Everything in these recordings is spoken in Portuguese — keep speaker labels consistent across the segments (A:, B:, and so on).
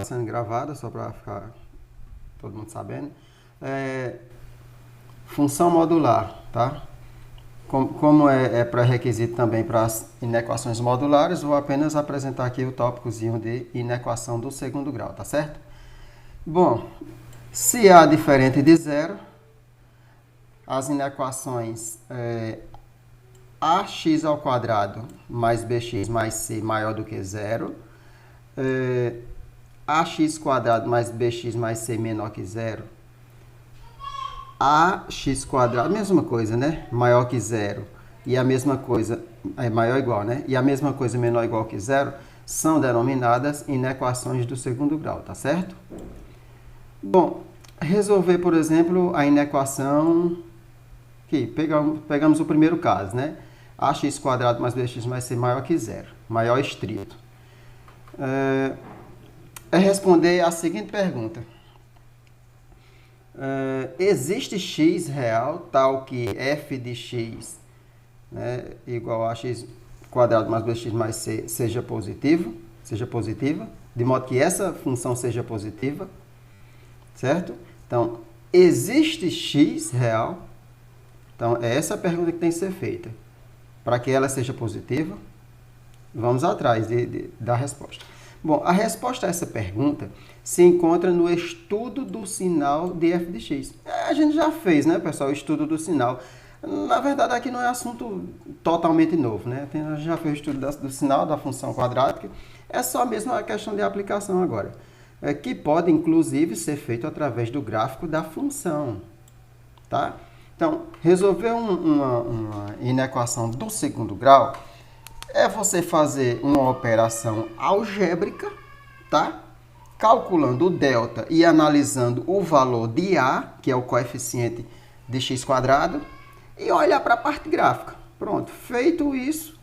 A: está sendo gravada, só para ficar todo mundo sabendo. Função modular, tá? Como é pré-requisito também para as inequações modulares, vou apenas apresentar aqui o tópicozinho de inequação do segundo grau, tá certo? Bom, se A diferente de zero, as inequações ax ao quadrado mais bx mais c maior do que zero, ax quadrado mais bx mais c menor que zero, ax quadrado, mesma coisa, né? Maior que zero, e a mesma coisa, é maior ou igual, né? E a mesma coisa menor ou igual que zero, são denominadas inequações do segundo grau, tá certo? Bom, resolver, por exemplo, a inequação, aqui, pegamos o primeiro caso, né? Ax quadrado mais bx mais c maior que zero, maior estrito. É responder a seguinte pergunta. Existe x real tal que f de x, né, igual a x quadrado mais bx mais c seja positiva, de modo que essa função seja positiva, certo? Então, existe x real? Então, é essa a pergunta que tem que ser feita. Para que ela seja positiva, vamos atrás da resposta. Bom, a resposta a essa pergunta se encontra no estudo do sinal de f de x. A gente já fez, né, pessoal, o estudo do sinal. Na verdade, aqui não é assunto totalmente novo, né? A gente já fez o estudo do sinal da função quadrática. É só mesmo a questão de aplicação agora. Que pode, inclusive, ser feito através do gráfico da função, tá? Então, resolver uma inequação do segundo grau é você fazer uma operação algébrica, tá? Calculando o delta e analisando o valor de A, que é o coeficiente de x quadrado, e olhar para a parte gráfica. Pronto, feito isso,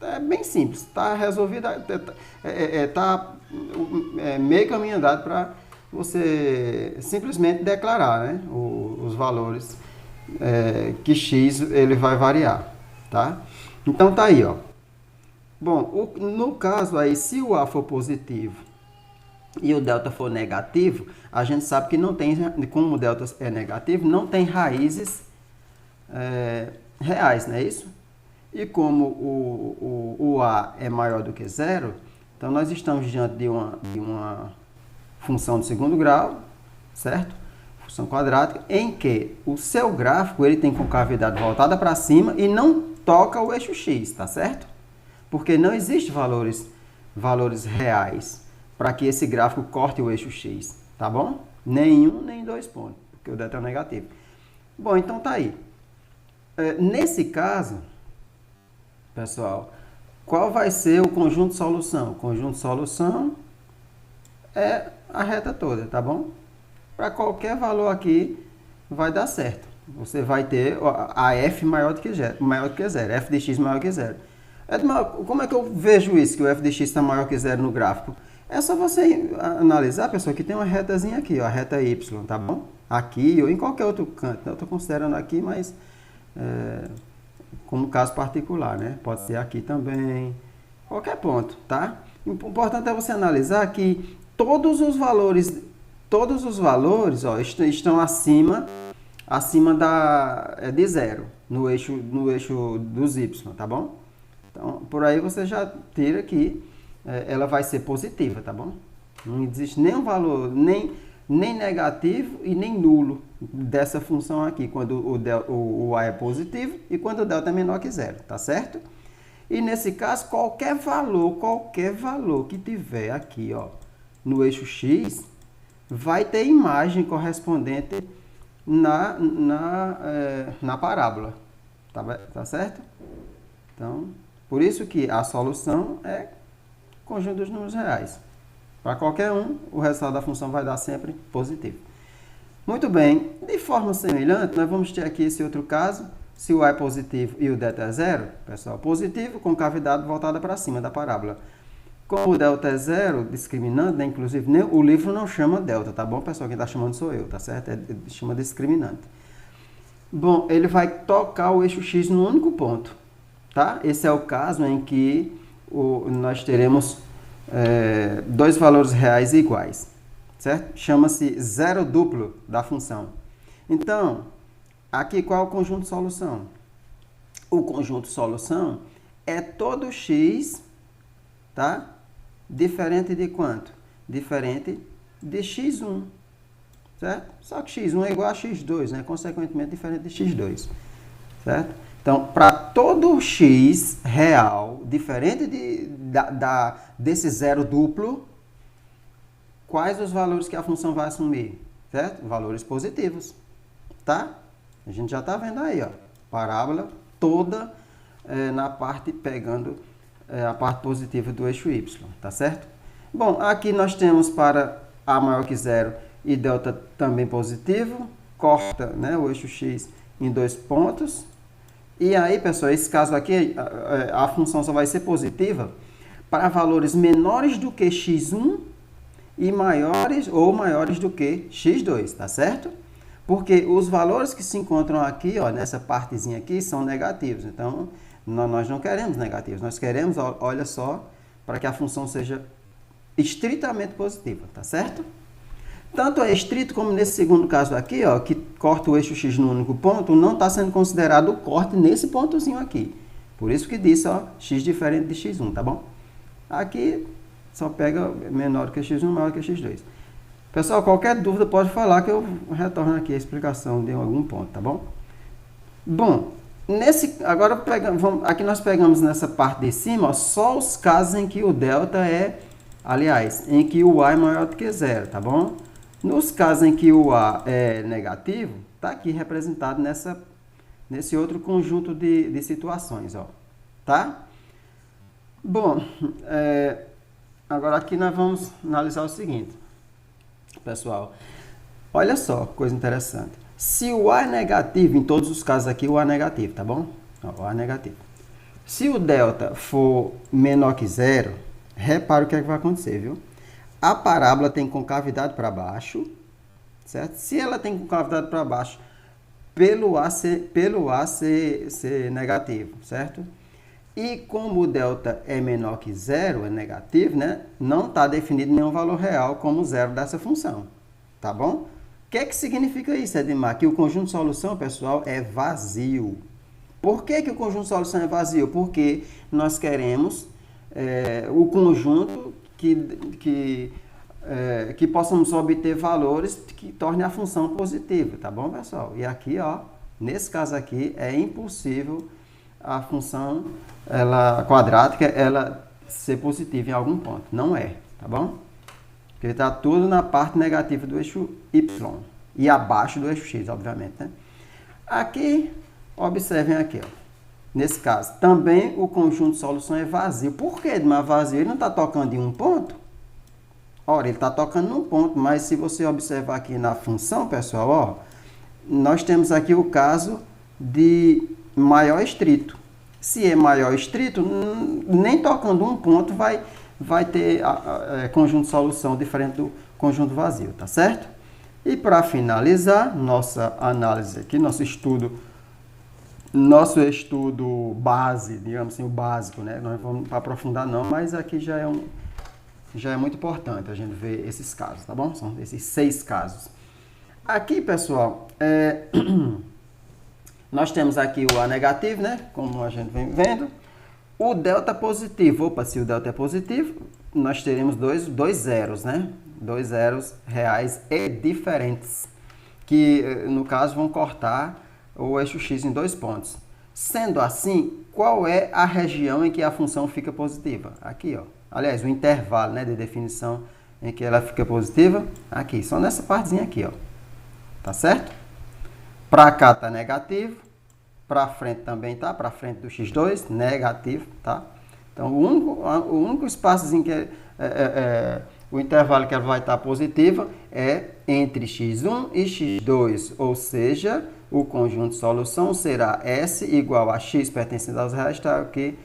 A: é bem simples, está resolvido, está meio caminho andado para você simplesmente declarar, né, os valores que x ele vai variar, tá? Então tá aí, ó. Bom, no caso aí, se o A for positivo e o delta for negativo, a gente sabe que não tem, como o delta é negativo, não tem raízes reais, não é isso? E como o A é maior do que zero, então nós estamos diante de uma função de segundo grau, certo? Função quadrática, em que o seu gráfico ele tem concavidade voltada para cima e não toca o eixo x, tá certo? Porque não existe valores reais para que esse gráfico corte o eixo x, tá bom? Nenhum, nem dois pontos, porque o delta é negativo. Bom, então tá aí. Nesse caso, pessoal, qual vai ser o conjunto de solução? O conjunto de solução é a reta toda, tá bom? Para qualquer valor aqui vai dar certo. Você vai ter a f maior do que zero, f de x maior que zero. Como é que eu vejo isso, que o f de x está maior que zero no gráfico? É só você analisar, pessoal, que tem uma retazinha aqui, ó, a reta y, tá bom? Aqui ou em qualquer outro canto. Eu estou considerando aqui, mas como caso particular, né? Pode ser aqui também, qualquer ponto, tá? O importante é você analisar que todos os valores, ó, estão acima de zero, no eixo dos y, tá bom? Então, por aí você já tira que ela vai ser positiva, tá bom? Não existe nenhum valor, nem negativo e nem nulo dessa função aqui, quando o A é positivo e quando o delta é menor que zero, tá certo? E nesse caso, qualquer valor que tiver aqui, ó, no eixo x, vai ter imagem correspondente na parábola, tá certo? Então, por isso que a solução é conjunto dos números reais. Para qualquer um, o resultado da função vai dar sempre positivo. Muito bem, de forma semelhante, nós vamos ter aqui esse outro caso. Se o A é positivo e o delta é zero, pessoal, positivo, concavidade voltada para cima da parábola. Como o delta é zero, discriminante, né? Inclusive o livro não chama delta, tá bom, pessoal? Quem está chamando sou eu, tá certo? Chama discriminante. Bom, ele vai tocar o eixo x no único ponto, tá? Esse é o caso em que nós teremos dois valores reais iguais, certo? Chama-se zero duplo da função. Então, aqui qual é o conjunto de solução? O conjunto de solução é todo x, tá? Diferente de quanto? Diferente de x1, certo? Só que x1 é igual a x2, né? Consequentemente, diferente de x2, certo? Então, para todo x real, diferente desse zero duplo, quais os valores que a função vai assumir? Certo? Valores positivos, tá? A gente já está vendo aí, ó, parábola toda na parte, pegando a parte positiva do eixo y, tá certo? Bom, aqui nós temos para a maior que zero e delta também positivo, corta, né, o eixo x em 2 pontos. E aí, pessoal, esse caso aqui, a função só vai ser positiva para valores menores do que x1 e maiores do que x2, tá certo? Porque os valores que se encontram aqui, ó, nessa partezinha aqui, são negativos. Então, nós não queremos negativos. Nós queremos, ó, olha só, para que a função seja estritamente positiva, tá certo? Tanto é estrito como nesse segundo caso aqui, ó, que corta o eixo x no único ponto, não está sendo considerado o corte nesse pontozinho aqui. Por isso que diz, ó, x diferente de x1, tá bom? Aqui só pega menor que x1, maior que x2. Pessoal, qualquer dúvida pode falar que eu retorno aqui a explicação de algum ponto, tá bom? Bom, agora aqui nós pegamos nessa parte de cima, ó, só os casos em que o delta em que o a é maior do que zero, tá bom? Nos casos em que o a é negativo, tá aqui representado nesse outro conjunto de situações, ó, tá? Bom, agora aqui nós vamos analisar o seguinte, pessoal. Olha só, coisa interessante. Se o a é negativo, em todos os casos aqui o a é negativo, tá bom? Ó, o a é negativo. Se o delta for menor que zero, repara o que é que vai acontecer, viu? A parábola tem concavidade para baixo, certo? Se ela tem concavidade para baixo, pelo a ser negativo, certo? E como o delta é menor que zero, é negativo, né? Não está definido nenhum valor real como zero dessa função, tá bom? O que é que significa isso, Edmar? Que o conjunto de solução, pessoal, é vazio. Por que que o conjunto de solução é vazio? Porque nós queremos o conjunto que possamos obter valores que tornem a função positiva, tá bom, pessoal? E aqui, ó, nesse caso aqui, é impossível a função quadrática ela ser positiva em algum ponto. Não é, tá bom? Porque está tudo na parte negativa do eixo y e abaixo do eixo x, obviamente, né? Aqui, observem aqui, ó. Nesse caso, também o conjunto de solução é vazio. Por que mas vazio? Ele não está tocando em um ponto? Ora, ele está tocando num ponto, mas se você observar aqui na função, pessoal, ó, nós temos aqui o caso de maior estrito. Se é maior estrito, nem tocando um ponto vai ter conjunto de solução diferente do conjunto vazio, tá certo? E para finalizar nossa análise aqui, nosso estudo base, digamos assim, o básico, né? Nós vamos aprofundar não, mas aqui já é muito importante a gente ver esses casos, tá bom? São esses 6 casos. Aqui, pessoal, nós temos aqui o a negativo, né? Como a gente vem vendo. O delta positivo. Opa, se o delta é positivo, nós teremos dois zeros, né? 2 zeros reais e diferentes, que, no caso, vão cortar o eixo x em 2 pontos. Sendo assim, qual é a região em que a função fica positiva? Aqui, ó. Aliás, o intervalo, né, de definição em que ela fica positiva, aqui, só nessa partezinha aqui, ó. Tá certo? Para cá tá negativo, para frente também tá, para frente do x2, negativo, tá? Então, o único espaçozinho que o intervalo que ela vai estar positiva é entre x1 e x2, ou seja, o conjunto de solução será S igual a x pertencente aos reais, tá? Que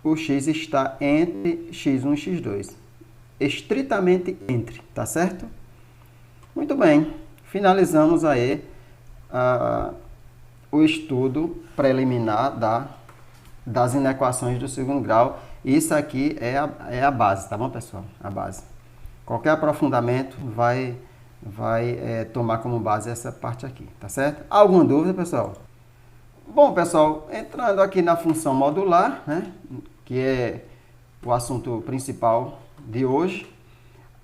A: o x está entre x1 e x2. Estritamente entre, tá certo? Muito bem, finalizamos aí o estudo preliminar das inequações do segundo grau Isso aqui é a base, tá bom, pessoal? A base. Qualquer aprofundamento vai tomar como base essa parte aqui, tá certo? Alguma dúvida, pessoal? Bom, pessoal, entrando aqui na função modular, né, que é o assunto principal de hoje.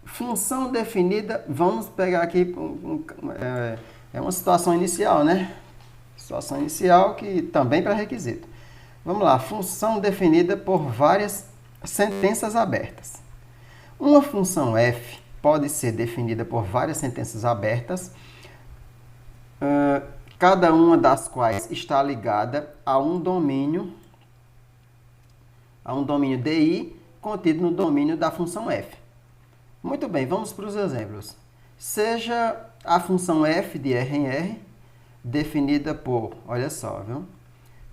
A: Função definida, vamos pegar aqui uma situação inicial, né? Situação inicial que também pré-requisito. Vamos lá, função definida por várias sentenças abertas. Uma função f pode ser definida por várias sentenças abertas, cada uma das quais está ligada a um domínio DI contido no domínio da função f. Muito bem, vamos para os exemplos. Seja a função f de R em R definida por, olha só, viu?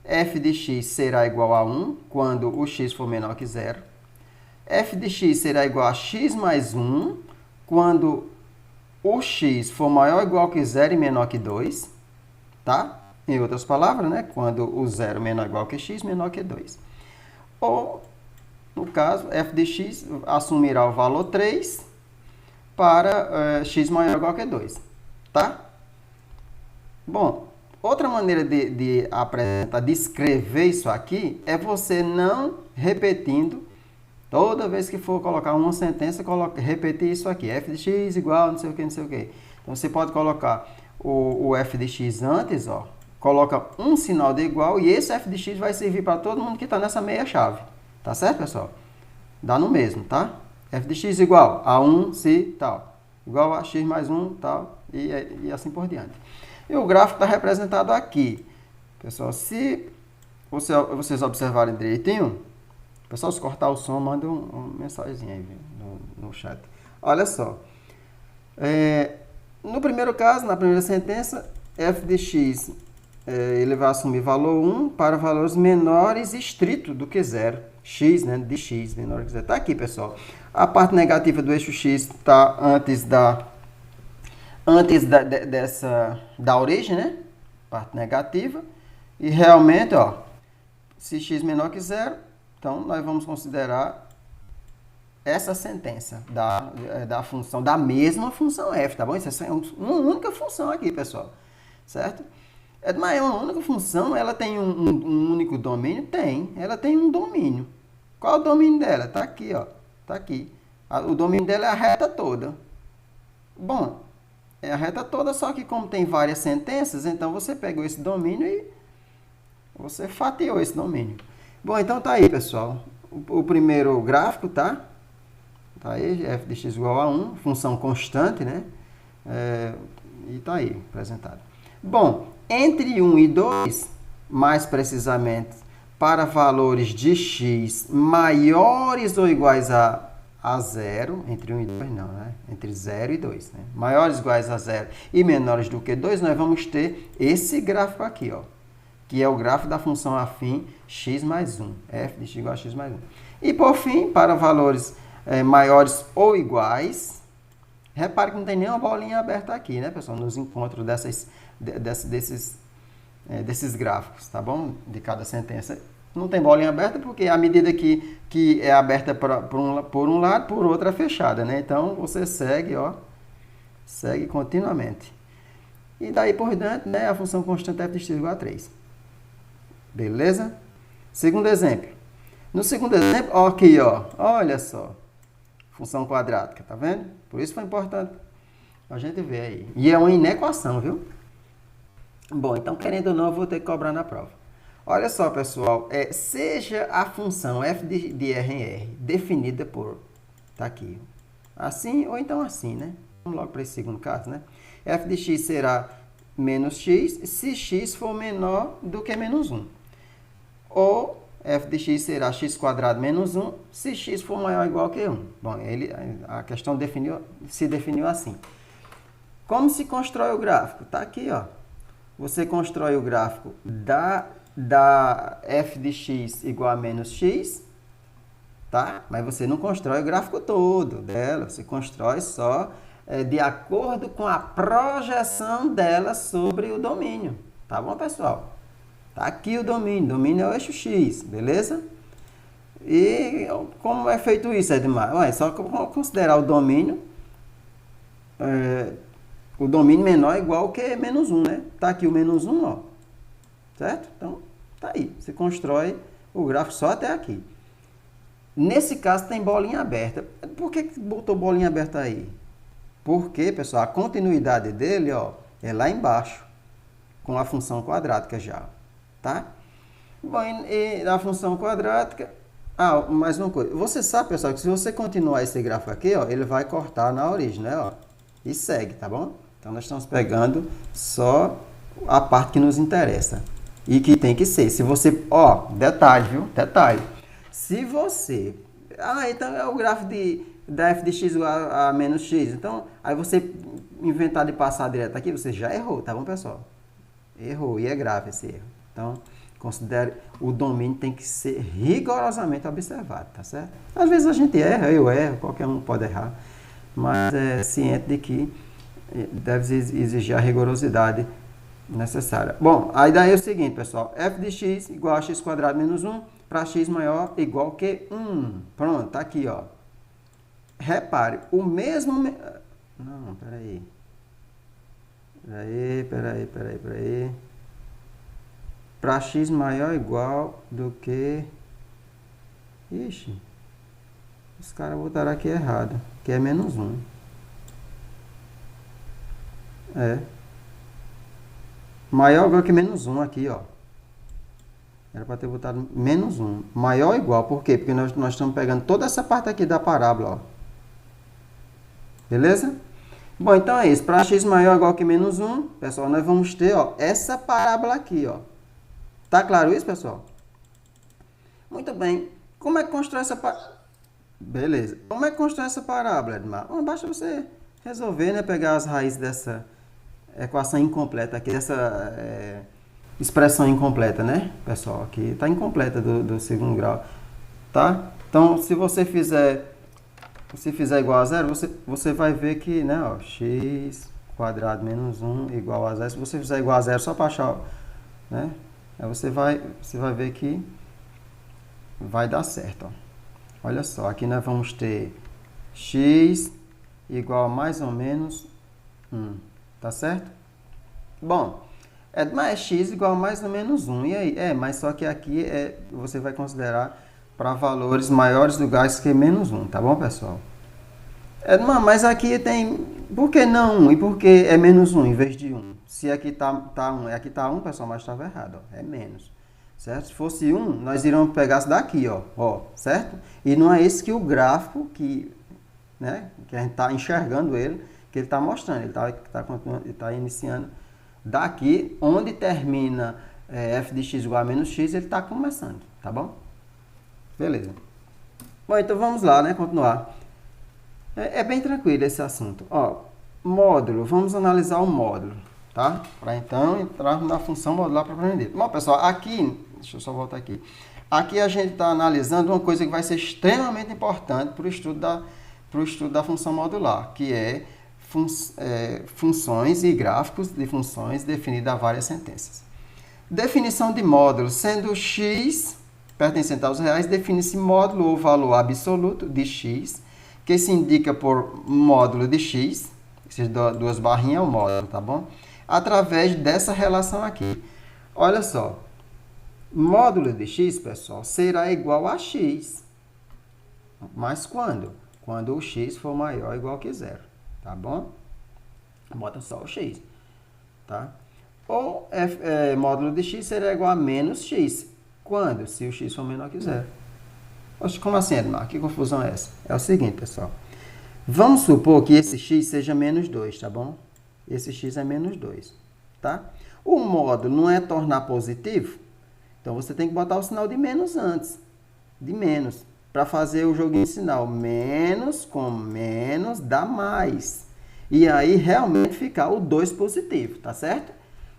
A: F de x será igual a 1 quando o x for menor que 0. F de x será igual a x mais 1 quando o x for maior ou igual que 0 e menor que 2. Tá? Em outras palavras, né? Quando o 0 menor ou igual que x, menor que 2. Ou, no caso, f de x assumirá o valor 3 para x maior ou igual que 2. Tá? Bom, outra maneira de apresentar, de escrever isso aqui, é você não repetindo, toda vez que for colocar uma sentença, repetir isso aqui, f de x igual, não sei o que, não sei o que. Então, você pode colocar o f de x antes, ó, coloca um sinal de igual, e esse f de x vai servir para todo mundo que está nessa meia chave. Tá certo, pessoal? Dá no mesmo, tá? F de x igual a 1 se tal, igual a x mais 1 tal, e assim por diante. E o gráfico está representado aqui. Pessoal, se vocês observarem direitinho, pessoal, se cortar o som, manda uma mensagem aí no chat. Olha só. No primeiro caso, na primeira sentença, f de x, ele vai assumir valor 1 para valores menores estritos do que 0. X, né, de x menor que 0. Está aqui, pessoal. A parte negativa do eixo x está antes da origem, né? Parte negativa. E realmente, ó, se x menor que 0, então nós vamos considerar essa sentença da função, da mesma função f, tá bom? Isso é uma única função aqui, pessoal. Certo? Mas é uma única função, ela tem um único domínio? Tem. Ela tem um domínio. Qual é o domínio dela? Está aqui, ó. Está aqui. O domínio dela é a reta toda. Bom, é a reta toda, só que como tem várias sentenças, então você pegou esse domínio e você fatiou esse domínio. Bom, então tá aí, pessoal. O primeiro gráfico, tá? Tá aí, f de x igual a 1, função constante, né? E tá aí, apresentado. Bom, entre 1 e 2, mais precisamente, para valores de x maiores ou iguais a 0, entre 1 e 2 não, né? Entre 0 e 2, né? Maiores ou iguais a 0 e menores do que 2, nós vamos ter esse gráfico aqui, ó, que é o gráfico da função afim x mais 1, f de x igual a x mais 1. E por fim, para valores maiores ou iguais, repare que não tem nenhuma bolinha aberta aqui, né, pessoal, nos encontros desses gráficos, tá bom? De cada sentença. Não tem bolinha aberta porque à medida que é aberta por um lado, por outro é fechada, né? Então, você segue, ó, segue continuamente. E daí por diante, né, a função constante f de x igual a 3. Beleza? Segundo exemplo. No segundo exemplo, ó, aqui, ó, olha só. Função quadrática, tá vendo? Por isso foi importante a gente ver aí. E é uma inequação, viu? Bom, então, querendo ou não, eu vou ter que cobrar na prova. Olha só, pessoal, seja a função f de R em R definida por, tá aqui, assim ou então assim, né? Vamos logo para esse segundo caso, né? F de x será menos x se x for menor do que menos 1. Ou f de x será x quadrado menos 1 se x for maior ou igual que 1. Bom, a questão se definiu assim. Como se constrói o gráfico? Tá aqui, ó. Você constrói o gráfico da f de x igual a menos x, tá? Mas você não constrói o gráfico todo dela, você constrói só de acordo com a projeção dela sobre o domínio, tá bom, pessoal? Tá aqui o domínio é o eixo x, beleza? E como é feito isso, Edmar? Ué, só considerar o domínio menor é igual que menos um, né? Tá aqui o menos um, ó. Certo? Então, tá aí. Você constrói o gráfico só até aqui. Nesse caso, tem bolinha aberta. Por que botou bolinha aberta aí? Porque, pessoal, a continuidade dele, ó, é lá embaixo, com a função quadrática já, tá? Bom, e a função quadrática... Ah, mais uma coisa. Você sabe, pessoal, que se você continuar esse gráfico aqui, ó, ele vai cortar na origem, né? Ó, e segue, tá bom? Então, nós estamos pegando só a parte que nos interessa. E que tem que ser. Se você... Ó, detalhe, viu? Detalhe. Se você... Ah, então é o gráfico da f de x igual a menos x. Então, aí você inventar de passar direto aqui, você já errou, tá bom, pessoal? Errou. E é grave esse erro. Então... Considere, o domínio tem que ser rigorosamente observado, tá certo? Às vezes a gente erra, eu erro, qualquer um pode errar, mas é ciente de que deve exigir a rigorosidade necessária. Bom, aí daí é o seguinte, pessoal, f de x igual a x quadrado menos 1 para x maior igual que 1. Pronto, tá aqui, ó. Repare, o mesmo... Não, peraí. Peraí. Para x maior ou igual do que... Ixi, os caras botaram aqui errado, que é menos 1. É. Maior ou igual que menos 1 aqui, ó. Era para ter botado menos 1. Maior ou igual, por quê? Porque nós estamos pegando toda essa parte aqui da parábola, ó. Beleza? Bom, então é isso. Para x maior ou igual que menos 1, pessoal, nós vamos ter, ó, essa parábola aqui, ó. Tá claro isso, pessoal? Muito bem. Como é que constrói essa parábola? Beleza. Como é que constrói essa parábola, Edmar? Bom, basta você resolver, né? Pegar as raízes dessa equação incompleta aqui, dessa expressão incompleta, né, pessoal? Aqui está incompleta do segundo grau, tá? Então, se você fizer igual a zero, você vai ver que, né, ó, x quadrado menos 1 igual a zero. Se você fizer igual a zero só para achar, né? Aí você vai ver que vai dar certo, ó. Olha só, aqui nós vamos ter x igual a mais ou menos 1, tá certo? Bom, mas x igual a mais ou menos 1, e aí? Mas só que aqui você vai considerar para valores maiores do gás que menos 1, tá bom, pessoal? Mas aqui tem... Por que não 1? E por que é menos 1 em vez de 1? Se aqui tá 1, aqui tá 1, pessoal, mas estava errado, ó. É menos, certo? Se fosse 1, nós iríamos pegar isso daqui, ó, certo? E não é esse que o gráfico, né, que a gente está enxergando ele, que ele está mostrando. Ele está iniciando daqui, onde termina f de x igual a menos x, ele está começando, tá bom? Beleza. Bom, então vamos lá, né, continuar. É bem tranquilo esse assunto. Ó, módulo, vamos analisar o módulo, tá? Para então entrarmos na função modular para aprender. Bom, pessoal, aqui, deixa eu só voltar aqui. Aqui a gente está analisando uma coisa que vai ser extremamente importante para o estudo da função modular, que é funções e gráficos de funções definidas a várias sentenças. Definição de módulo, sendo x pertencente aos reais, define-se módulo ou valor absoluto de x, que se indica por módulo de x, essas duas barrinhas é o módulo, tá bom? Através dessa relação aqui. Olha só, módulo de x, pessoal, será igual a x. Mas quando? Quando o x for maior ou igual que zero, tá bom? Bota só o x, tá? Ou módulo de x será igual a menos x. Quando? Se o x for menor que zero. Oxe, como assim, Edmar? Que confusão é essa? É o seguinte, pessoal. Vamos supor que esse x seja menos 2, tá bom? Esse x é menos 2, tá? O módulo não é tornar positivo? Então, você tem que botar o sinal de menos antes. De menos. Para fazer o joguinho de sinal. Menos com menos dá mais. E aí, realmente, ficar o 2 positivo, tá certo?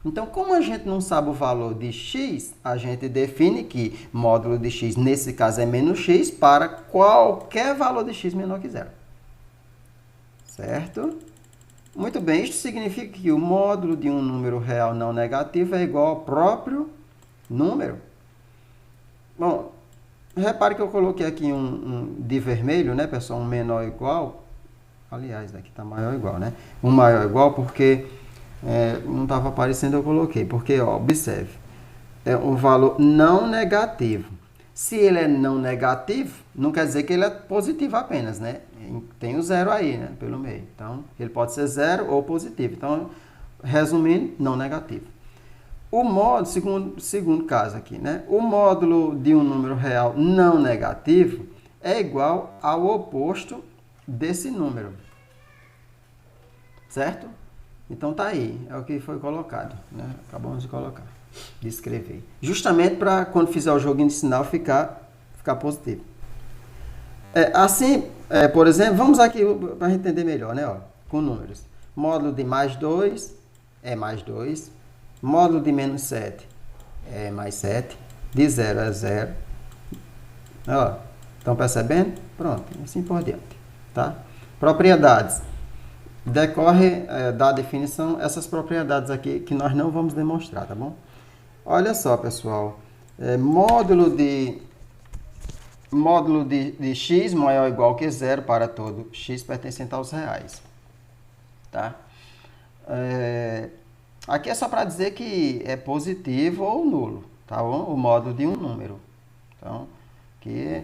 A: Então, como a gente não sabe o valor de x, a gente define que módulo de x, nesse caso, é menos x para qualquer valor de x menor que zero. Certo? Muito bem, isto significa que o módulo de um número real não negativo é igual ao próprio número. Bom, Repare que eu coloquei aqui um de vermelho, né, pessoal? Um menor ou igual. Aliás, aqui está maior ou igual, né? Um maior ou igual porque não estava aparecendo, eu coloquei. Porque, ó, observe, é um valor não negativo. Se ele é não negativo, não quer dizer que ele é positivo apenas, né? Tem o zero aí, né? Pelo meio. Então, ele pode ser zero ou positivo. Então, resumindo, não negativo. O módulo, segundo caso aqui, né? O módulo de um número real não negativo é igual ao oposto desse número. Certo? Então tá aí, é o que foi colocado, né? Acabamos de colocar, de escrever. Justamente para quando fizer o joguinho de sinal ficar positivo. Por exemplo, vamos aqui para entender melhor, né? Ó, com números. Módulo de mais 2 é mais 2. Módulo de menos 7 é mais 7. De 0 é 0. Ó, estão percebendo? Pronto, assim por diante. Tá? Propriedades. Decorre da definição essas propriedades aqui que nós não vamos demonstrar, tá bom? Olha só, pessoal. Módulo de x maior ou igual que zero para todo x pertencente aos reais. Tá? Aqui é só para dizer que é positivo ou nulo, tá bom? O módulo de um número. Então, aqui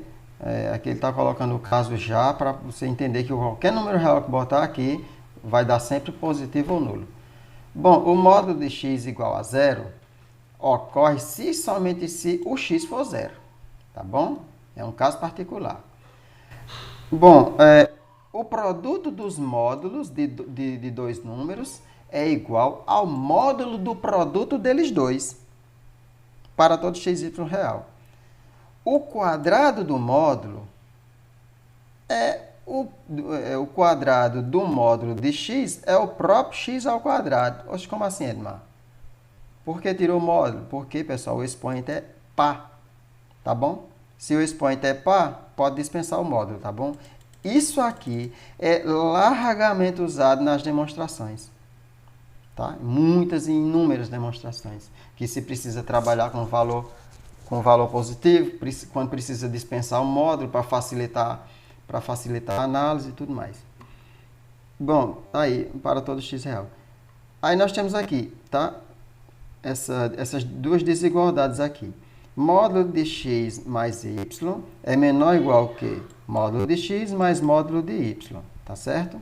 A: ele está colocando o caso já para você entender que qualquer número real que botar aqui vai dar sempre positivo ou nulo. Bom, o módulo de x igual a zero ocorre se somente se o x for zero, tá bom? É um caso particular. Bom, o produto dos módulos de dois números é igual ao módulo do produto deles dois, para todo x e y real. O quadrado do módulo o quadrado do módulo de x é o próprio x ao quadrado. Oxe, como assim, Edmar? Por que tirou o módulo? Porque, pessoal, o expoente é par, tá bom? Se o expoente é par, pode dispensar o módulo, tá bom? Isso aqui é largamente usado nas demonstrações, tá? Muitas e inúmeras demonstrações que se precisa trabalhar com valor positivo, quando precisa dispensar o módulo para facilitar a análise e tudo mais. Bom, aí, para todo x real. Aí nós temos aqui, tá? Essas duas desigualdades aqui. Módulo de x mais y é menor ou igual que módulo de x mais módulo de y, tá certo?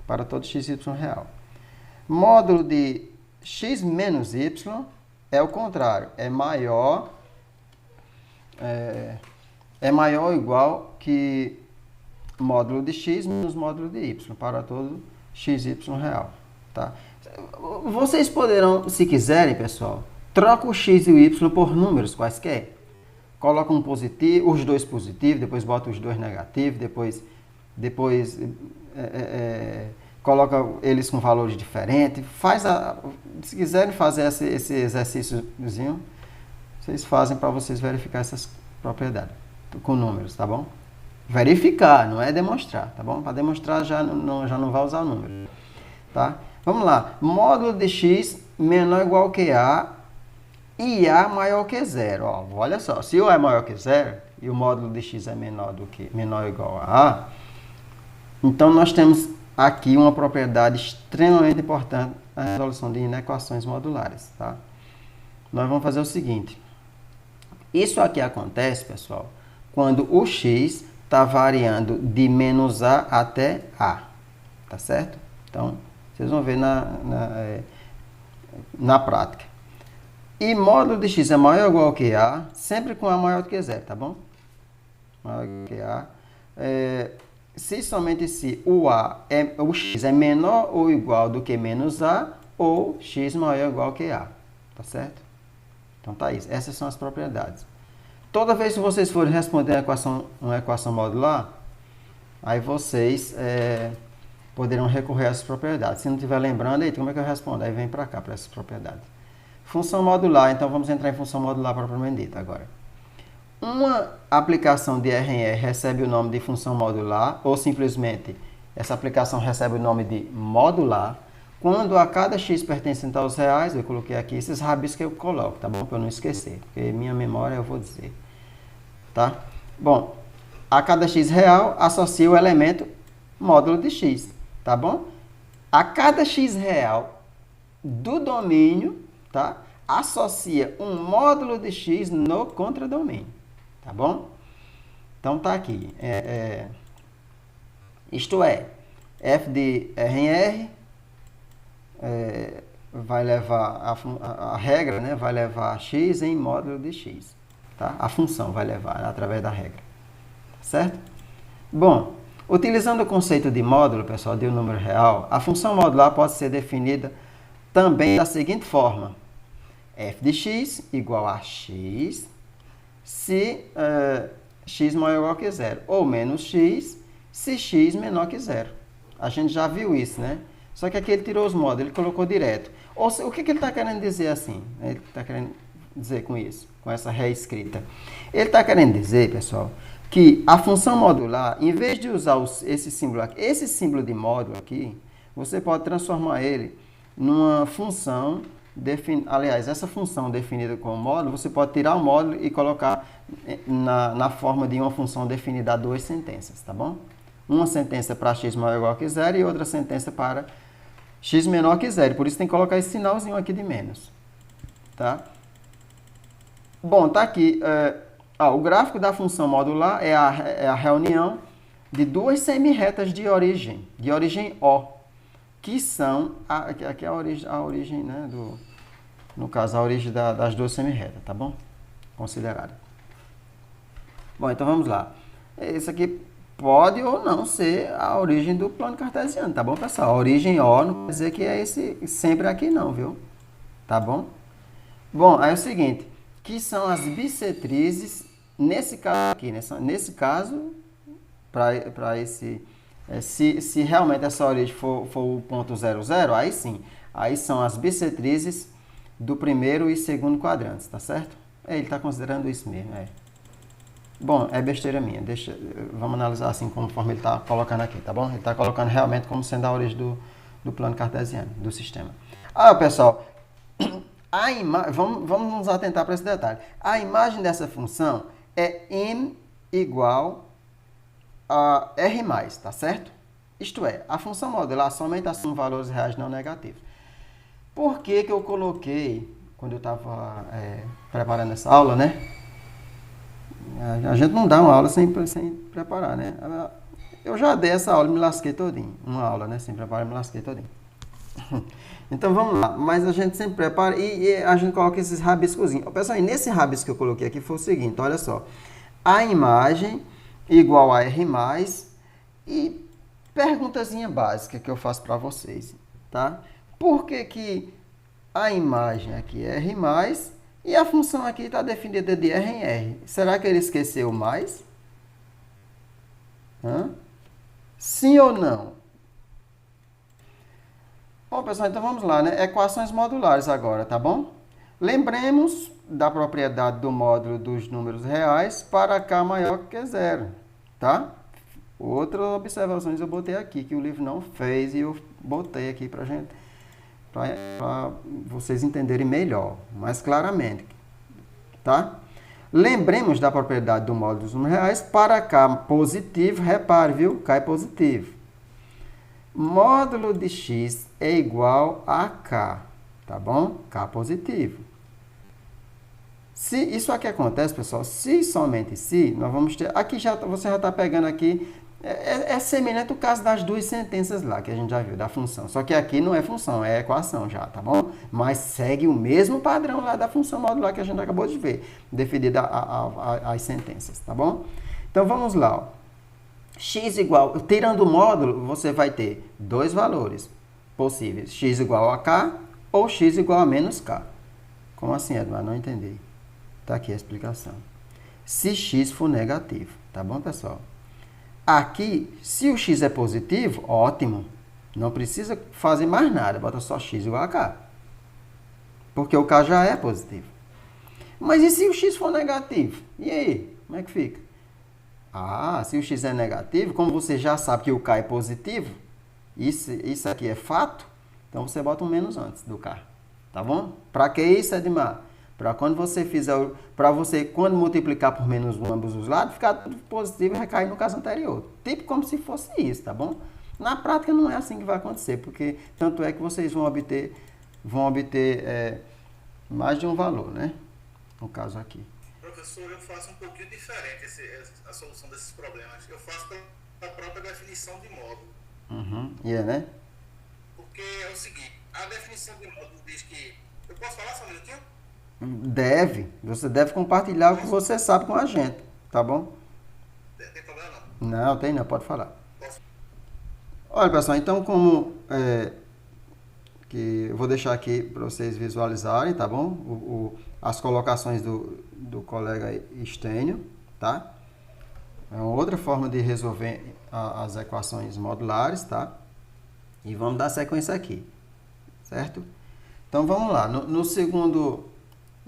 A: Para todo x e y real. Módulo de x menos y é o contrário, é maior ou igual que módulo de x menos módulo de y, para todo x e y real, tá? Vocês poderão, se quiserem, pessoal, troca o x e o y por números quaisquer. Coloca um positivo, os dois positivos, depois bota os dois negativos, depois coloca eles com valores diferentes. Se quiserem fazer esse exercíciozinho, vocês fazem para vocês verificar essas propriedades com números, tá bom? Verificar, não é demonstrar, tá bom? Para demonstrar já não vai usar o número, tá? Vamos lá. Módulo de x menor ou igual que a e a maior que zero. Ó, olha só, se o a é maior que zero e o módulo de x é menor ou igual a a, então nós temos aqui uma propriedade extremamente importante na resolução de inequações modulares, tá? Nós vamos fazer o seguinte. Isso aqui acontece, pessoal, quando o x está variando de menos a até a, tá certo? Então, vocês vão ver na prática. E módulo de x é maior ou igual que a, sempre com a maior do que zero, tá bom? Maior que a. Se somente se o x é menor ou igual do que menos a, ou x maior ou igual que a, tá certo? Então tá isso. Essas são as propriedades. Toda vez que vocês forem responder uma equação modular, aí vocês poderão recorrer a essas propriedades. Se não estiver lembrando, aí como é que eu respondo? Aí vem para cá, para essas propriedades. Função modular, então vamos entrar em função modular propriamente dita agora. Uma aplicação de R em R recebe o nome de função modular, ou simplesmente essa aplicação recebe o nome de modular, quando a cada x pertencente aos reais, eu coloquei aqui esses rabiscos que eu coloco, tá bom? Para eu não esquecer, porque minha memória eu vou dizer, tá? Bom, a cada x real, associa o elemento módulo de x, tá bom? A cada x real do domínio, tá? Associa um módulo de x no contradomínio, tá bom? Então, tá aqui. Isto é, f de R em R vai levar a regra, né? Vai levar x em módulo de x, tá? A função vai levar através da regra, certo? Bom, utilizando o conceito de módulo, pessoal, de um número real, a função modular pode ser definida também da seguinte forma: f de x igual a x se x maior ou igual que zero, ou menos x se x menor que zero. A gente já viu isso, né? Só que aqui ele tirou os módulos, ele colocou direto. Ou seja, o que ele está querendo dizer assim? Ele está querendo dizer com isso, com essa reescrita? Ele está querendo dizer, pessoal, que a função modular, em vez de usar esse símbolo aqui, esse símbolo de módulo aqui, você pode transformar ele numa função, aliás, essa função definida como módulo, você pode tirar o módulo e colocar na forma de uma função definida a duas sentenças, tá bom? Uma sentença para x maior ou igual que zero e outra sentença para x menor que zero. Por isso tem que colocar esse sinalzinho aqui de menos, tá? Bom, tá aqui. O gráfico da função modular é a reunião de duas semirretas de origem O, que são, aqui é a origem, né, no caso, a origem das duas semirretas, tá bom? Considerada. Bom, então vamos lá. Isso aqui pode ou não ser a origem do plano cartesiano, tá bom, pessoal? A origem O não quer dizer que é esse sempre aqui não, viu? Tá bom? Bom, aí é o seguinte, que são as bissetrizes, nesse caso aqui, nesse caso, para esse, se realmente essa origem for o ponto 00, aí sim, aí são as bissetrizes do primeiro e segundo quadrantes, tá certo? Ele está considerando isso mesmo, Bom, é besteira minha, vamos analisar assim conforme ele está colocando aqui, tá bom? Ele está colocando realmente como sendo a origem do plano cartesiano, do sistema. Pessoal, vamos nos atentar para esse detalhe. A imagem dessa função é m igual a r+, tá certo? Isto é, a função modular somente assume valores reais não negativos. Por que eu coloquei, quando eu estava preparando essa aula, né? A gente não dá uma aula sem preparar, né? Eu já dei essa aula e me lasquei todinho. Uma aula, né? Sem preparar, me lasquei todinho. Então, vamos lá. Mas a gente sempre prepara e a gente coloca esses rabiscozinhos. Pessoal, e nesse rabisco que eu coloquei aqui foi o seguinte, olha só. A imagem igual a R+, e perguntazinha básica que eu faço para vocês, tá? Por que a imagem aqui é R+, e a função aqui está definida de R em R? Será que ele esqueceu mais? Sim ou não? Bom, pessoal, então vamos lá, né? Equações modulares agora, tá bom? Lembremos da propriedade do módulo dos números reais para K maior que zero, tá? Outras observações eu botei aqui, que o livro não fez e eu botei aqui para gente, para vocês entenderem melhor, mais claramente, tá? Lembremos da propriedade do módulo dos números reais para K positivo, repare, viu? K é positivo. Módulo de x é igual a K, tá bom? K positivo. Se isso aqui acontece, pessoal, se somente se, nós vamos ter... Aqui você já está pegando aqui... É semelhante ao caso das duas sentenças lá, que a gente já viu, da função. Só que aqui não é função, é equação já, tá bom? Mas segue o mesmo padrão lá da função modular que a gente acabou de ver, definida às sentenças, tá bom? Então, vamos lá, ó. X igual... Tirando o módulo, você vai ter dois valores possíveis. X igual a K ou X igual a menos K. Como assim, Edmar? Não entendi. Tá aqui a explicação. Se X for negativo, tá bom, pessoal? Aqui, se o x é positivo, ótimo. Não precisa fazer mais nada. Bota só x igual a k. Porque o k já é positivo. Mas e se o x for negativo? E aí? Como é que fica? Se o x é negativo, como você já sabe que o k é positivo, isso aqui é fato, então você bota um menos antes do k. Tá bom? Para que isso, Edmar? Para quando você fizer, para você quando multiplicar por menos 1 ambos os lados, ficar tudo positivo e recair no caso anterior. Tipo como se fosse isso, tá bom? Na prática não é assim que vai acontecer, porque tanto é que vocês vão obter mais de um valor, né? No caso aqui.
B: Professor, eu faço um pouquinho diferente a solução desses problemas. Eu faço pela própria definição de módulo.
A: Uhum. Né?
B: Porque é o seguinte, a definição de módulo diz que... Eu posso falar só um minutinho?
A: Você deve compartilhar o que você sabe com a gente, tá bom?
B: Tem problema
A: não? Não, tem não, pode falar.
B: Posso?
A: Olha, pessoal, então como que eu vou deixar aqui para vocês visualizarem, tá bom? As colocações do colega Estênio, tá? É uma outra forma de resolver as equações modulares, tá? E vamos dar sequência aqui, certo? Então vamos lá, no segundo...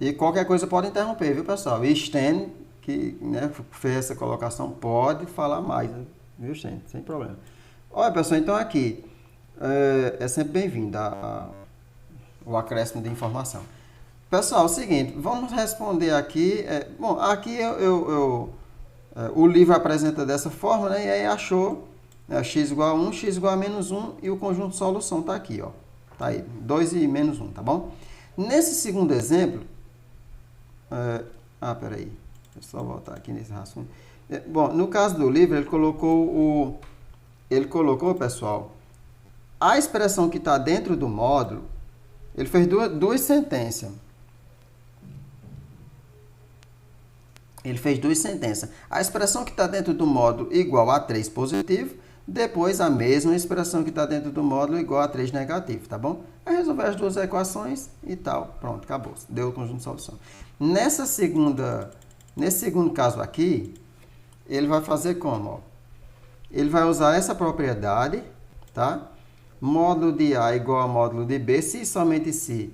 A: E qualquer coisa pode interromper, viu, pessoal? E Estênio, que né, fez essa colocação, pode falar mais, né? Viu, Estênio? Sem problema. Olha, pessoal, então aqui é sempre bem-vindo o acréscimo de informação. Pessoal, é o seguinte, vamos responder aqui. Bom, aqui o livro apresenta dessa forma, né? E aí achou x igual a 1, x igual a menos 1 e o conjunto de solução está aqui, ó. Tá aí, 2 e menos 1, tá bom? Nesse segundo exemplo... peraí. Deixa eu só voltar aqui nesse raciocínio. Bom, no caso do livro, ele colocou, pessoal, a expressão que está dentro do módulo, ele fez duas sentenças. A expressão que está dentro do módulo igual a 3 positivo, depois a mesma expressão que está dentro do módulo igual a 3 negativo, tá bom? Aí resolver as duas equações e tal. Pronto, acabou. Deu o conjunto de solução. Nesse segundo caso aqui, ele vai fazer como? Ó? Ele vai usar essa propriedade, tá? Módulo de A igual a módulo de B, se e somente se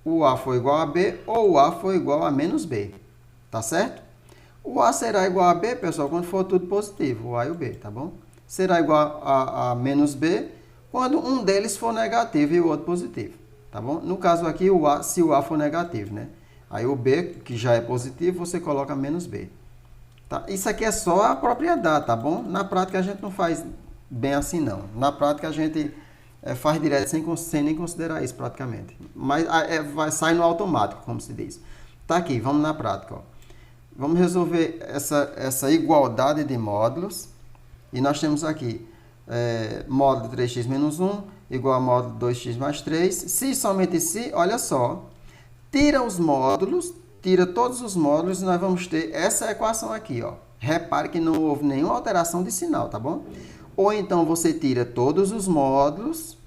A: o A for igual a B ou o A for igual a menos B. Tá certo? O A será igual a B, pessoal, quando for tudo positivo, o A e o B, tá bom? Será igual a menos B quando um deles for negativo e o outro positivo, tá bom? No caso aqui, se o A for negativo, né? Aí o B, que já é positivo, você coloca menos B. Tá? Isso aqui é só a propriedade, tá bom? Na prática a gente não faz bem assim, não. Na prática a gente faz direto sem nem considerar isso praticamente. Mas sai no automático, como se diz. Tá aqui, vamos na prática, ó. Vamos resolver essa igualdade de módulos. E nós temos aqui módulo de 3x menos 1 igual a módulo de 2x mais 3. Se somente se, olha só, tira os módulos, tira todos os módulos e nós vamos ter essa equação aqui, ó. Repare que não houve nenhuma alteração de sinal, tá bom? Ou então você tira todos os módulos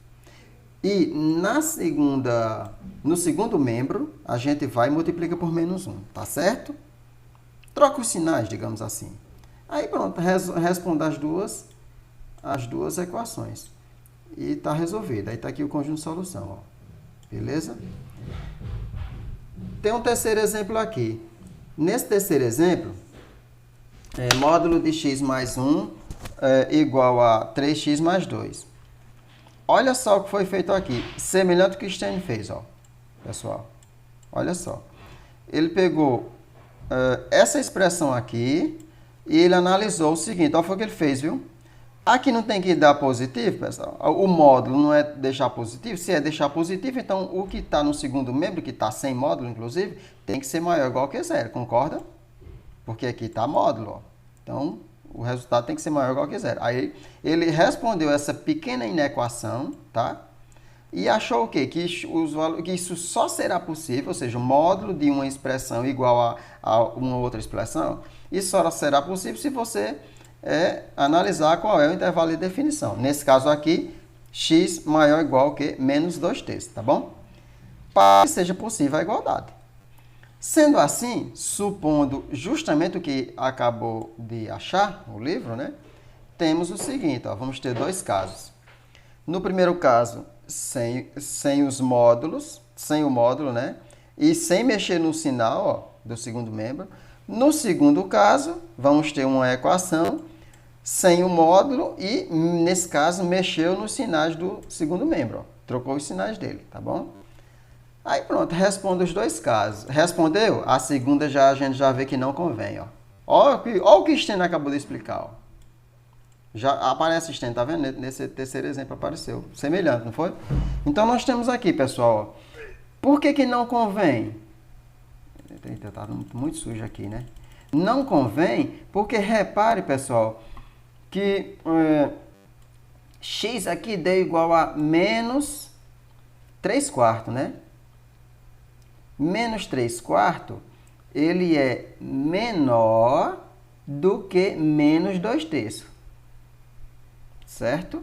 A: e no segundo membro a gente vai e multiplica por menos 1, tá certo? Troca os sinais, digamos assim. Aí pronto, responda as duas equações. E está resolvido. Aí está aqui o conjunto de solução. Ó. Beleza? Tem um terceiro exemplo aqui. Nesse terceiro exemplo, módulo de x mais 1 igual a 3x mais 2. Olha só o que foi feito aqui. Semelhante ao que o Stênio fez, ó, pessoal. Olha só. Ele pegou essa expressão aqui e ele analisou o seguinte. Olha o que ele fez, viu? Aqui não tem que dar positivo, pessoal. O módulo não é deixar positivo. Se é deixar positivo, então o que está no segundo membro, que está sem módulo, inclusive, tem que ser maior ou igual que zero. Concorda? Porque aqui está módulo, ó. Então, o resultado tem que ser maior ou igual que zero. Aí, ele respondeu essa pequena inequação, tá? E achou o quê? Que isso só será possível, ou seja, o módulo de uma expressão igual a uma outra expressão, isso só será possível se você analisar qual é o intervalo de definição. Nesse caso aqui, x maior ou igual que menos 2/3, tá bom? Para que seja possível a igualdade. Sendo assim, supondo justamente o que acabou de achar o livro, né? Temos o seguinte, ó, vamos ter dois casos. No primeiro caso, sem os módulos, sem o módulo, né? E sem mexer no sinal, ó, do segundo membro. No segundo caso, vamos ter uma equação sem o módulo e, nesse caso, mexeu nos sinais do segundo membro, ó. Trocou os sinais dele, tá bom? Aí pronto, responda os dois casos. Respondeu? A segunda a gente já vê que não convém, ó. Ó o que o Stênio acabou de explicar, ó. Já aparece o Stênio, tá vendo? Nesse terceiro exemplo apareceu. Semelhante, não foi? Então nós temos aqui, pessoal, ó. Por que não convém? Tá muito sujo aqui, né? Não convém porque, repare, pessoal, que x aqui deu igual a menos 3/4, né? Menos 3/4, ele é menor do que menos 2/3. Certo?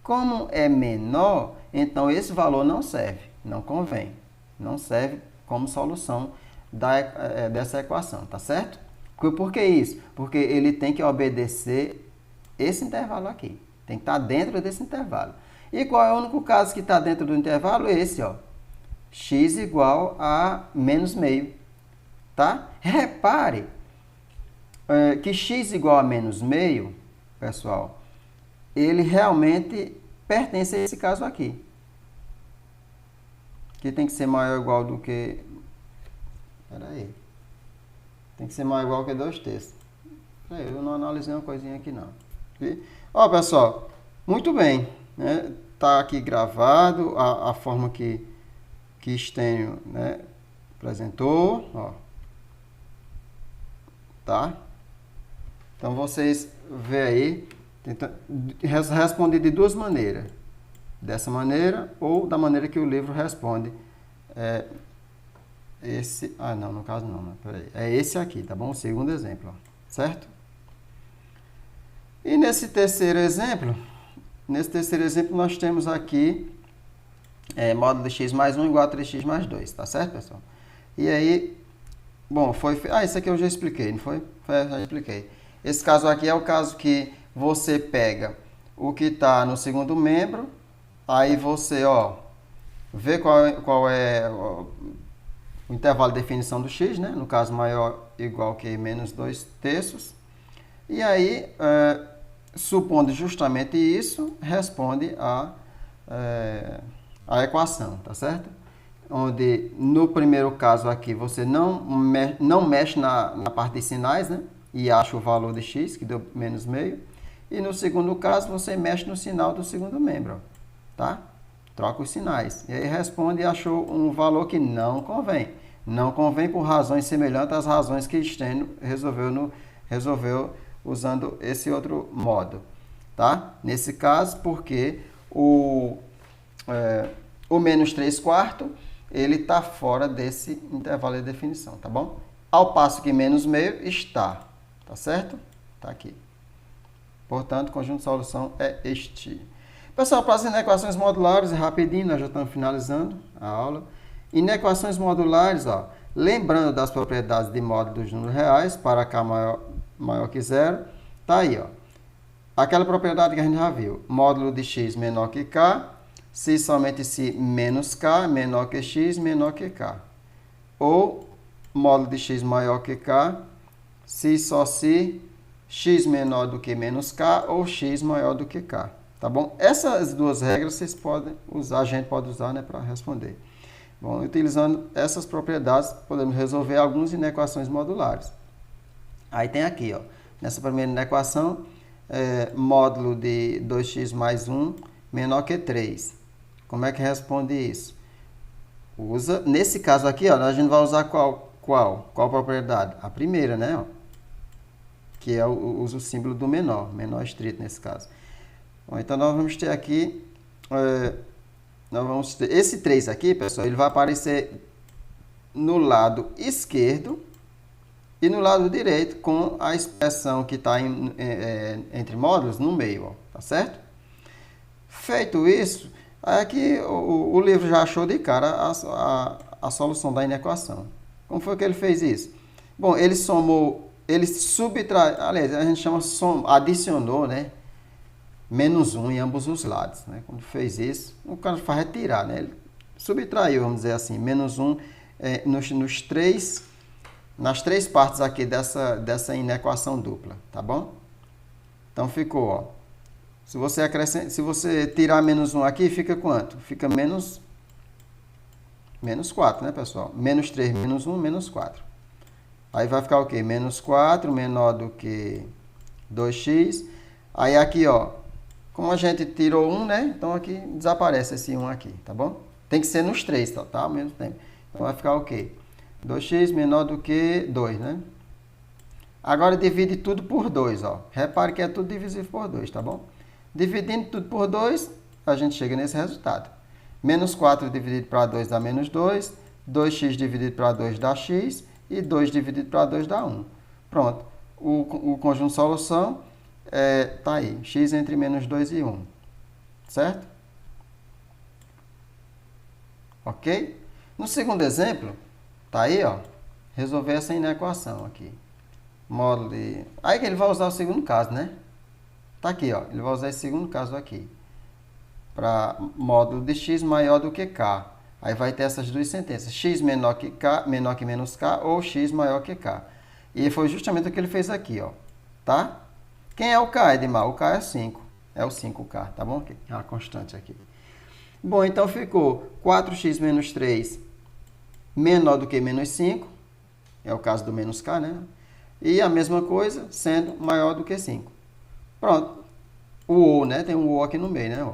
A: Como é menor, então esse valor não serve, não convém. Não serve como solução dessa equação, tá certo? Por que isso? Porque ele tem que obedecer esse intervalo aqui. Tem que estar dentro desse intervalo. E qual é o único caso que está dentro do intervalo? Esse, ó. X igual a menos meio. Tá? Repare que x igual a menos meio, pessoal, ele realmente pertence a esse caso aqui. Que tem que ser maior ou igual do que... Espera aí. Tem que ser maior ou igual que 2/3. Eu não analisei uma coisinha aqui, não. Ó, pessoal, muito bem. Né? Tá aqui gravado a forma que Stênio, né, apresentou. Ó. Tá? Então, vocês vê aí. Responder de duas maneiras. Dessa maneira ou da maneira que o livro responde. No caso não. Peraí. É esse aqui, tá bom? O segundo exemplo, ó, certo? E nesse terceiro exemplo nós temos aqui módulo de x mais 1 igual a 3x mais 2, tá certo, pessoal? E aí, bom, isso aqui eu já expliquei, não foi? Já expliquei. Esse caso aqui é o caso que você pega o que está no segundo membro, aí você, ó, vê qual é o intervalo de definição do x, né? No caso, maior ou igual que menos 2/3. E aí, supondo justamente isso, responde a equação, tá certo? Onde, no primeiro caso aqui, você não mexe na parte de sinais, né? E acha o valor de x, que deu menos meio. E no segundo caso, você mexe no sinal do segundo membro, tá? Troca os sinais. E aí responde e achou um valor que não convém. Não convém por razões semelhantes às razões que Stênio resolveu usando esse outro modo, tá? Nesse caso, porque o menos 3/4, ele está fora desse intervalo de definição, tá bom? Ao passo que menos meio está, tá certo? Tá aqui. Portanto, o conjunto de solução é este. Pessoal, para as inequações modulares, rapidinho, nós já estamos finalizando a aula. Inequações modulares, ó, lembrando das propriedades de módulo dos números reais, para k maior que zero, tá aí, ó. Aquela propriedade que a gente já viu, módulo de x menor que k, se somente se menos k menor que x menor que k. Ou módulo de x maior que k, se só se x menor do que menos k ou x maior do que k. Tá bom? Essas duas regras vocês podem usar, a gente pode usar, né, para responder. Bom, utilizando essas propriedades, podemos resolver algumas inequações modulares. Aí tem aqui, ó, nessa primeira inequação, módulo de 2x mais 1 menor que 3. Como é que responde isso? Nesse caso aqui, ó, a gente vai usar qual propriedade? A primeira, né? Ó, que usa o símbolo do menor estrito nesse caso. Bom, então, nós vamos ter aqui, esse 3 aqui, pessoal, ele vai aparecer no lado esquerdo e no lado direito com a expressão que está entre módulos no meio, ó, tá certo? Feito isso, aqui o livro já achou de cara a solução da inequação. Como foi que ele fez isso? Bom, ele subtraiu, aliás, a gente chama adicionou, né? Menos 1 em ambos os lados, né? Quando fez isso, o cara faz retirar, né? Ele subtraiu, vamos dizer assim, menos 1 nas três partes aqui dessa inequação dupla, tá bom? Então ficou, ó. Se você tirar menos 1 aqui, fica quanto? Fica menos Menos 4, né, pessoal? Menos 3, menos 1, menos 4. Aí vai ficar o quê? Menos 4 menor do que 2x. Aí aqui, ó, como a gente tirou 1, né? Então aqui desaparece esse 1 aqui, tá bom? Tem que ser nos 3, tá? Ao mesmo tempo. Então vai ficar o quê? 2x menor do que 2, né? Agora divide tudo por 2, ó. Repare que é tudo divisível por 2, tá bom? Dividindo tudo por 2, a gente chega nesse resultado. Menos 4 dividido para 2 dá menos 2. 2x dividido para 2 dá x. E 2 dividido para 2 dá 1. Pronto. O conjunto de solução tá aí. X entre menos 2 e 1. Certo? Ok? No segundo exemplo, tá aí, ó. Resolver essa inequação aqui. Módulo de... Aí que ele vai usar o segundo caso, né? Tá aqui, ó. Ele vai usar esse segundo caso aqui. Para módulo de x maior do que k. Aí vai ter essas duas sentenças. X menor que k, menor que menos k, ou x maior que k. E foi justamente o que ele fez aqui, ó. Tá? Quem é o k, Edmar? O k é 5. É o 5k, tá bom? É uma constante aqui. Bom, então ficou 4x menos 3 menor do que menos 5. É o caso do menos k, né? E a mesma coisa sendo maior do que 5. Pronto. O ou, né? Tem um ou aqui no meio, né? Ó.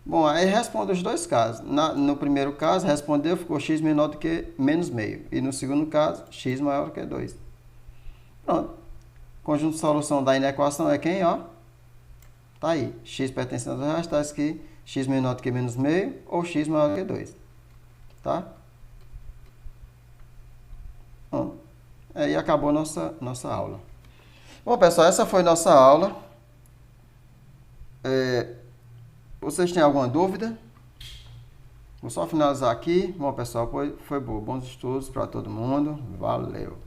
A: Bom, aí responde os dois casos. No primeiro caso, respondeu, ficou x menor do que menos meio. E no segundo caso, x maior do que 2. Pronto. Conjunto de solução da inequação é quem, ó? Tá aí. X pertencente aos reais, tá aqui x menor do que menos meio ou x maior do que 2. Tá? Bom, aí acabou nossa aula. Bom, pessoal, essa foi nossa aula. Vocês têm alguma dúvida? Vou só finalizar aqui. Bom, pessoal, foi bom. Bons estudos para todo mundo. Valeu!